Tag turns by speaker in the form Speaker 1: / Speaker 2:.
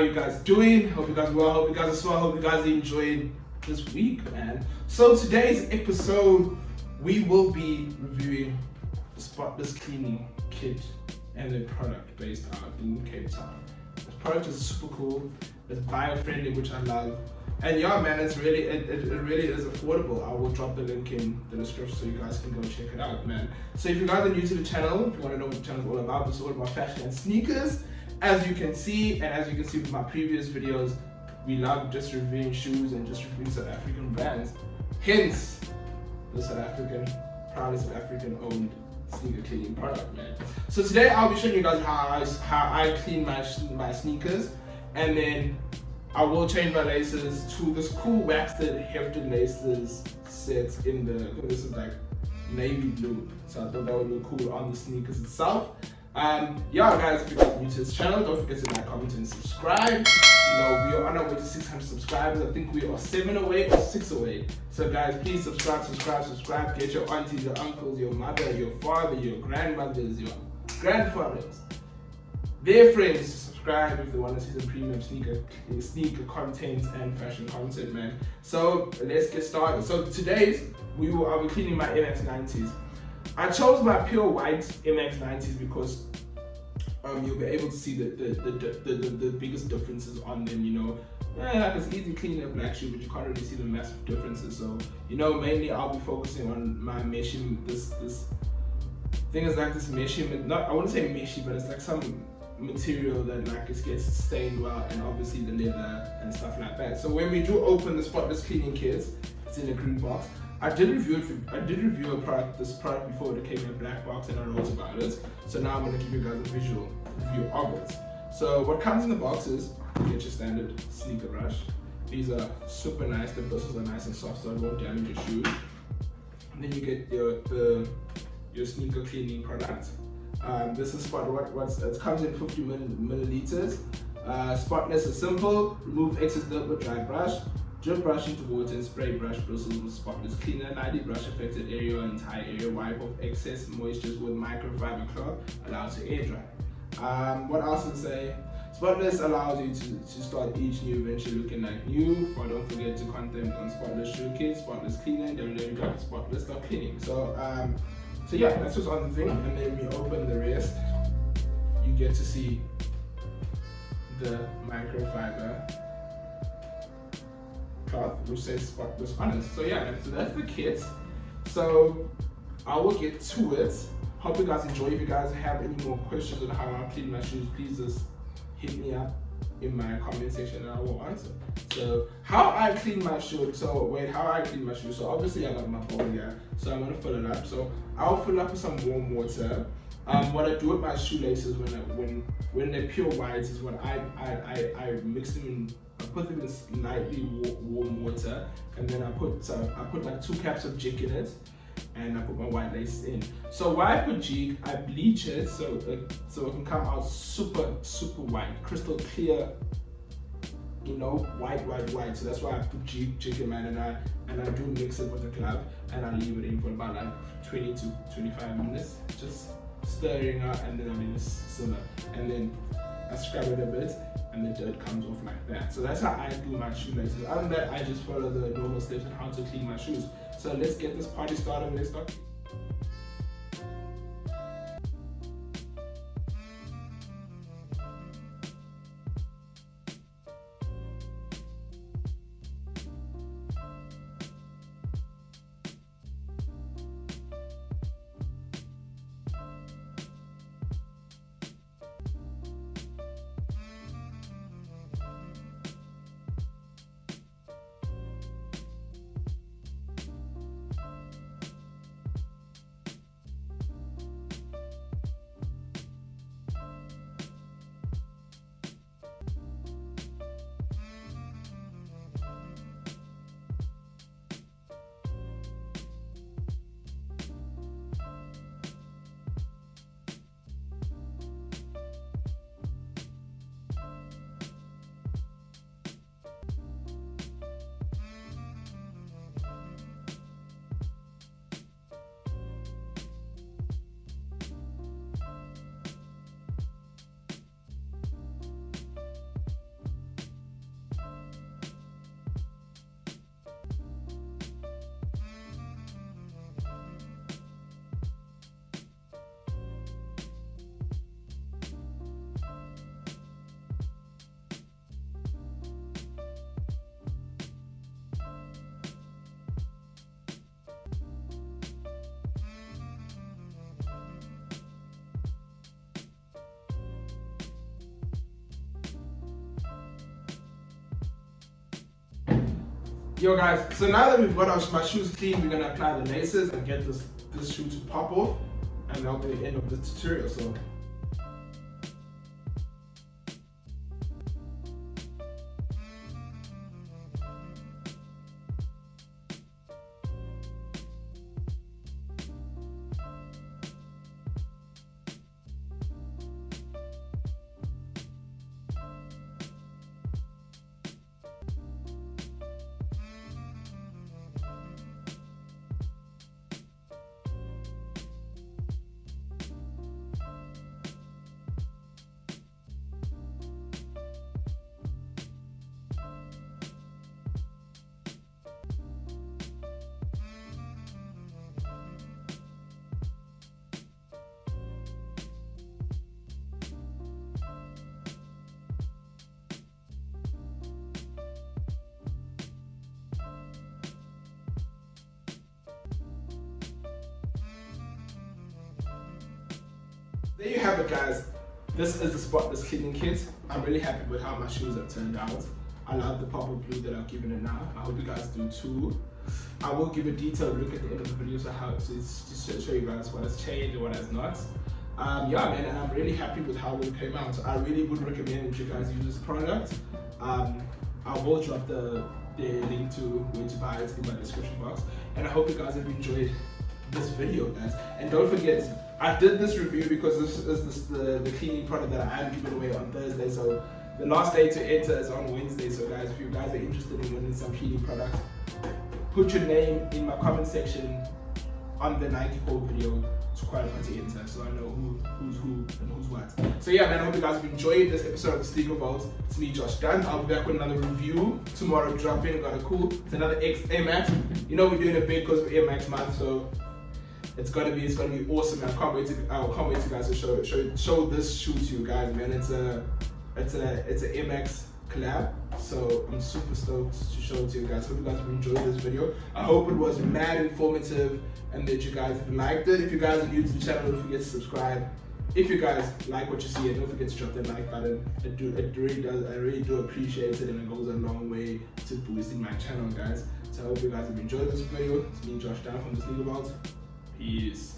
Speaker 1: you guys doing? Hope you guys are well, hope you guys are swell, hope you guys are enjoying this week, man. So today's episode, we will be reviewing the Spotless cleaning kit and the product based out in Cape Town. This product is super cool, it's bio-friendly, which I love. And yeah, man, it really is affordable. I will drop the link in the description so you guys can go check it out, man. So if you guys are new to the channel, if you want to know what the channel is all about, this is all about fashion and sneakers. As you can see, and as you can see from my previous videos, we love just reviewing shoes and just reviewing South African brands. Hence, the proudly South African owned sneaker cleaning product, man. So today I'll be showing you guys how I clean my sneakers, and then I will change my laces to this cool waxed hefted laces set in the, I think this is like navy blue. So I thought that would look cool on the sneakers itself. Yeah, guys, if you guys are new to this channel, don't forget to like, comment, and subscribe. You know, we are on our way to 600 subscribers. I think we are 7 away or 6 away. So guys, please subscribe. Get your aunties, your uncles, your mother, your father, your grandmothers, your grandfathers, their friends to subscribe if they want to see some premium sneaker content and fashion content, man. So let's get started. So today's I'll be cleaning my MX90s. I chose my pure white MX90s because you'll be able to see the biggest differences on them, you know. Like it's easy cleaning a black shoe, but you can't really see the massive differences. So, you know, mainly I'll be focusing on my meshing. This thing is like this meshing, I wouldn't say meshy, but it's like some material that like it gets stained well, and obviously the leather and stuff like that. So when we do open the Spotless cleaning kits, it's in a green box. I did review this product before it came in a black box, and I wrote about it. So now I'm gonna give you guys a visual review of it. So what comes in the box is you get your standard sneaker brush. These are super nice. The bristles are nice and soft, so it won't damage your shoes. And then you get your sneaker cleaning product. This is it comes in 50 milliliters. Spotless is simple. Remove excess dirt with dry brush. Drip brush into water and spray brush bristles with Spotless cleaner. Lightly brush affected area or entire area. Wipe off excess moisture with microfiber cloth. Allows to air dry. What else to say? Spotless allows you to start each new venture looking like new. But don't forget to contact on Spotless shoe kit, Spotless cleaner, www.spotless.cleaning. So yeah, that's what's on the thing. And then we open the rest. You get to see the microfiber cloth, which says Spotless on it. So yeah, so that's the kit. So I will get to it. Hope you guys enjoy. If you guys have any more questions on how I clean my shoes, please just hit me up in my comment section and I will answer. So how I clean my shoes. So obviously I got my bowl here, so I'm gonna fill it up. So I'll fill up with some warm water. What I do with my shoelaces when they're pure white is when I mix them in. I put them in slightly warm water, and then I put like 2 caps of jig in it, and I put my white laces in. So why I put jig, I bleach it so it can come out super white, crystal clear, you know, white. So that's why I put jig in, man, and I do mix it with a glove, and I leave it in for about like 20 to 25 minutes, just stirring out, and then I let it simmer, and then I scrub it a bit, and the dirt comes off like that. So that's how I do my shoelaces. Other than that, I just follow the normal steps on how to clean my shoes. So let's get this party started. Let's start. Yo guys, so now that we've got my shoes clean, we're gonna apply the laces and get this shoe to pop off, and that'll be the end of the tutorial. So there you have it, guys. This is the spotless cleaning kit. I'm really happy with how my shoes have turned out. I love the pop of blue that I've given it now. I hope you guys do too. I will give a detailed look at the end of the video so how to show you guys what has changed and what has not. Yeah, man, and I'm really happy with how it came out. I really would recommend that you guys use this product. I will drop the link to where to buy it in my description box. And I hope you guys have enjoyed this video, guys. And don't forget, I did this review because this is the cleaning product that I am giving away on Thursday. So the last day to enter is on Wednesday. So guys, if you guys are interested in winning some cleaning products, put your name in my comment section on the Nike haul video to qualify to enter, so I know who's who and who's what. So yeah, man, I hope you guys have enjoyed this episode of the Sneaker Vault. It's me, Josh Dunn. I'll be back with another review tomorrow. Dropping, got a cool. It's another Air Max. You know we're doing it big because of Air Max month, so it's gonna be awesome. Man. I can't wait to guys to show this shoe to you guys, man. It's an Air Max collab, so I'm super stoked to show it to you guys. Hope you guys have enjoyed this video. I hope it was mad informative and that you guys have liked it. If you guys are new to the channel, don't forget to subscribe. If you guys like what you see, don't forget to drop that like button. I really do appreciate it, and it goes a long way to boosting my channel, guys. So I hope you guys have enjoyed this video. It's me, Josh Dunn from the Sneaker Vault. Peace.